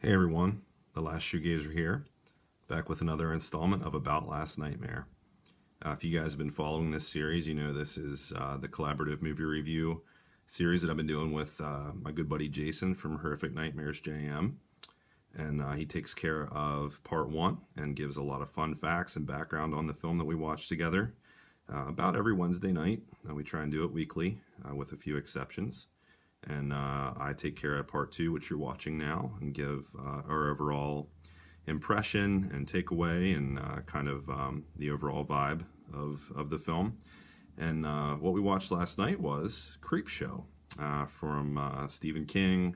Hey everyone, the last Shoegazer here, back with another installment of About Last Nightmare. If you guys have been following this series, you know this is the collaborative movie review series that I've been doing with my good buddy Jason from Horrific Nightmares JM. And he takes care of part one and gives a lot of fun facts and background on the film that we watch together about every Wednesday night. We try and do it weekly with a few exceptions. And I take care of part two, which you're watching now, and give our overall impression and takeaway and kind of the overall vibe of the film. And what we watched last night was Creepshow from Stephen King,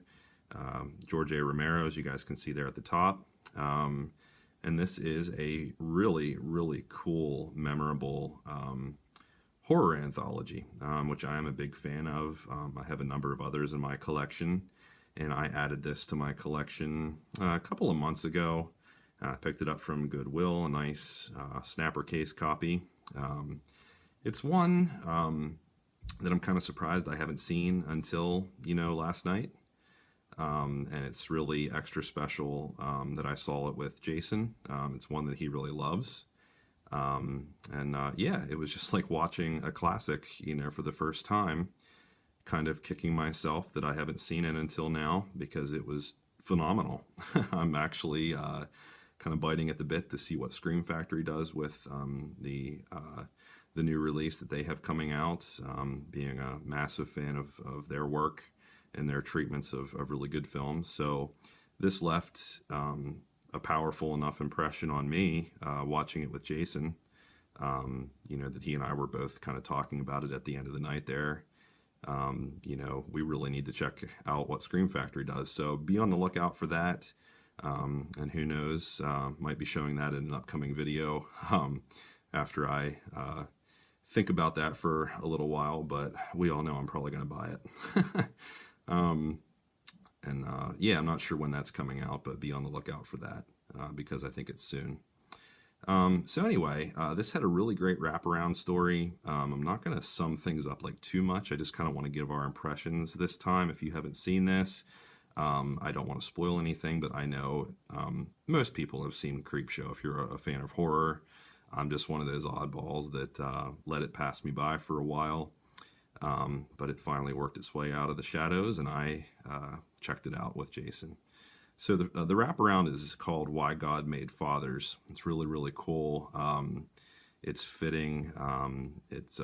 George A. Romero, as you guys can see there at the top. And this is a really, really cool, memorable horror anthology, which I am a big fan of. I have a number of others in my collection, and I added this to my collection a couple of months ago. I picked it up from Goodwill, a nice snapper case copy. It's one that I'm kind of surprised I haven't seen until, last night. And it's really extra special that I saw it with Jason. It's one that he really loves. Yeah, it was just like watching a classic, for the first time, kind of kicking myself that I haven't seen it until now because it was phenomenal. I'm actually kind of biting at the bit to see what Scream Factory does with the new release that they have coming out, being a massive fan of their work and their treatments of really good films. So this left a powerful enough impression on me watching it with Jason, that he and I were both kind of talking about it at the end of the night there. We really need to check out what Scream Factory does. So be on the lookout for that. And who knows, might be showing that in an upcoming video after I think about that for a little while, but we all know I'm probably going to buy it. I'm not sure when that's coming out, but be on the lookout for that because I think it's soon. So anyway, this had a really great wraparound story. I'm not going to sum things up like too much. I just kind of want to give our impressions this time. If you haven't seen this, I don't want to spoil anything, but I know most people have seen Creepshow. If you're a fan of horror, I'm just one of those oddballs that let it pass me by for a while. But it finally worked its way out of the shadows, and I checked it out with Jason. So the wraparound is called Why God Made Fathers. It's really, really cool. It's fitting. It's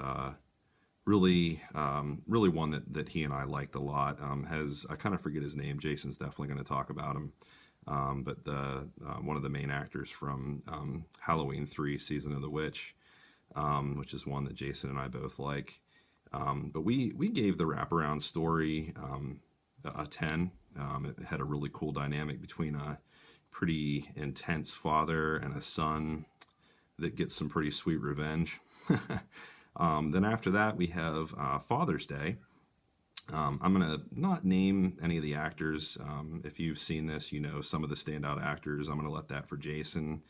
really one that he and I liked a lot. I kind of forget his name. Jason's definitely going to talk about him. But one of the main actors from Halloween 3, Season of the Witch, which is one that Jason and I both like. But we gave the wraparound story a 10. It had a really cool dynamic between a pretty intense father and a son that gets some pretty sweet revenge. Then after that, we have Father's Day. I'm going to not name any of the actors. If you've seen this, you know some of the standout actors. I'm going to let that for Jason.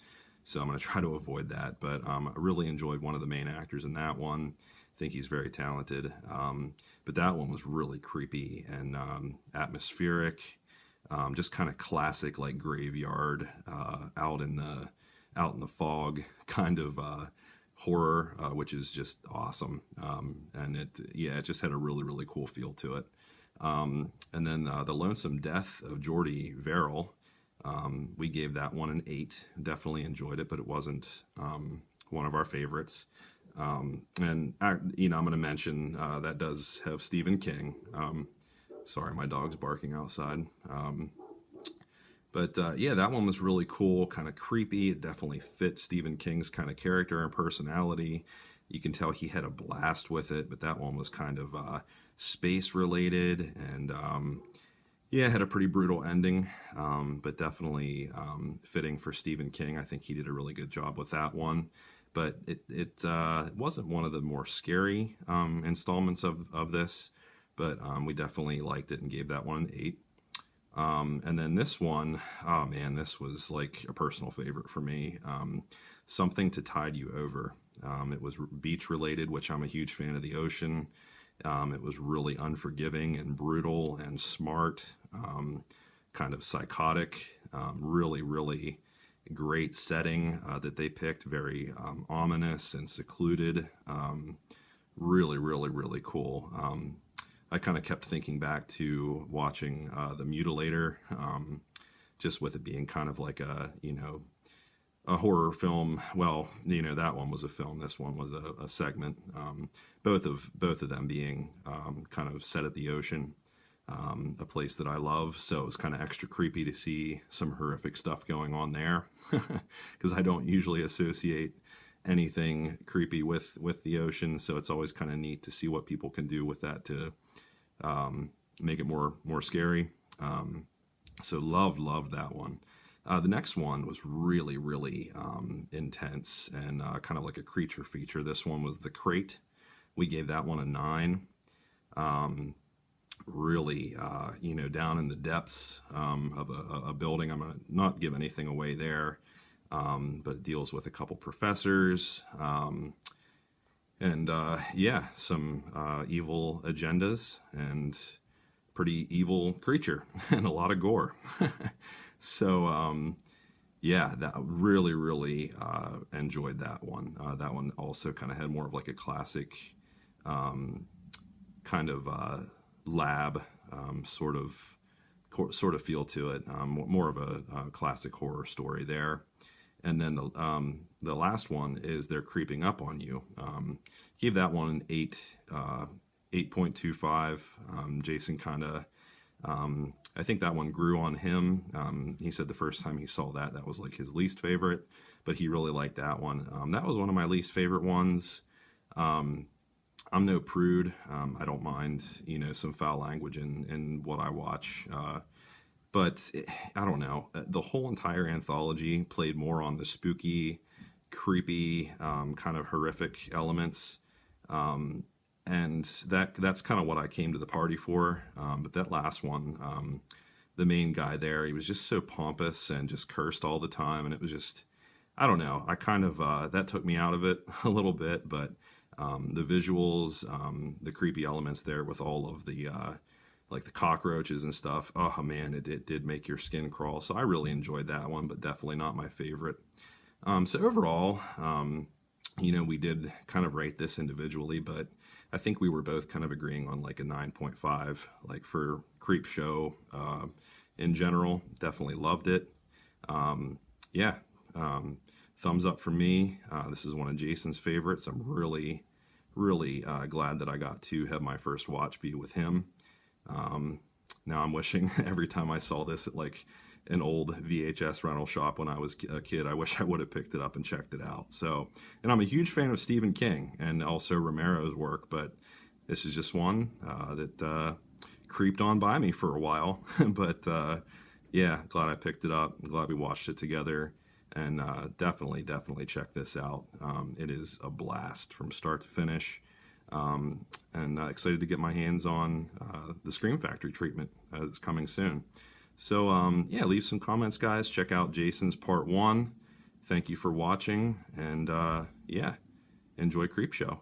So I'm going to try to avoid that. But I really enjoyed one of the main actors in that one. I think he's very talented. But that one was really creepy and atmospheric. Just kind of classic, like graveyard, out in the fog kind of horror, which is just awesome. And it just had a really, really cool feel to it. And then The Lonesome Death of Jordy Verrill. We gave that one an 8. Definitely enjoyed it, but it wasn't one of our favorites. I'm going to mention that does have Stephen King. Sorry, my dog's barking outside. That one was really cool, kind of creepy. It definitely fit Stephen King's kind of character and personality. You can tell he had a blast with it, but that one was kind of space related and had a pretty brutal ending, but definitely fitting for Stephen King. I think he did a really good job with that one. But it wasn't one of the more scary installments of this, but we definitely liked it and gave that one an 8. And then this one, oh man, this was like a personal favorite for me. Something to Tide You Over. It was beach related, which I'm a huge fan of the ocean. It was really unforgiving and brutal and smart, kind of psychotic. Really great setting that they picked. Very ominous and secluded. Really cool. I kind of kept thinking back to watching The Mutilator, just with it being kind of like a horror film. Well, that one was a film. This one was a segment. Both of them being kind of set at the ocean, a place that I love. So it was kind of extra creepy to see some horrific stuff going on there, because I don't usually associate anything creepy with the ocean. So it's always kind of neat to see what people can do with that to make it more scary. So loved that one. The next one was really intense and kind of like a creature feature. This one was The Crate. We gave that one a 9. Really, down in the depths of a building. I'm going to not give anything away there, but it deals with a couple professors and some evil agendas and pretty evil creature and a lot of gore. So, that really enjoyed that one. That one also kind of had more of like a classic kind of lab sort of feel to it. More of a classic horror story there. And then the last one is They're Creeping Up on You. Gave that one an 8.25. Jason kind of, I think that one grew on him. He said the first time he saw that was like his least favorite, but he really liked that one. That was one of my least favorite ones. I'm no prude. I don't mind, some foul language in what I watch. But I don't know. The whole entire anthology played more on the spooky, creepy, kind of horrific elements. And that's kind of what I came to the party for. But that last one, the main guy there, he was just so pompous and just cursed all the time. And it was just, I don't know. I kind of, that took me out of it a little bit. But the visuals, the creepy elements there with all of the, like the cockroaches and stuff. Oh man, it did make your skin crawl. So I really enjoyed that one, but definitely not my favorite. So overall, we did kind of rate this individually, but I think we were both kind of agreeing on like a 9.5, like for Creepshow in general. Definitely loved it. Thumbs up for me. This is one of Jason's favorites. I'm really glad that I got to have my first watch be with him. Now I'm wishing every time I saw this at like an old VHS rental shop when I was a kid, I wish I would have picked it up and checked it out. So, and I'm a huge fan of Stephen King and also Romero's work, but this is just one that creeped on by me for a while. But glad I picked it up. I'm glad we watched it together, and definitely check this out. It is a blast from start to finish. And excited to get my hands on the Scream Factory treatment that's coming soon. So, leave some comments, guys. Check out Jason's part 1. Thank you for watching, and enjoy Creepshow.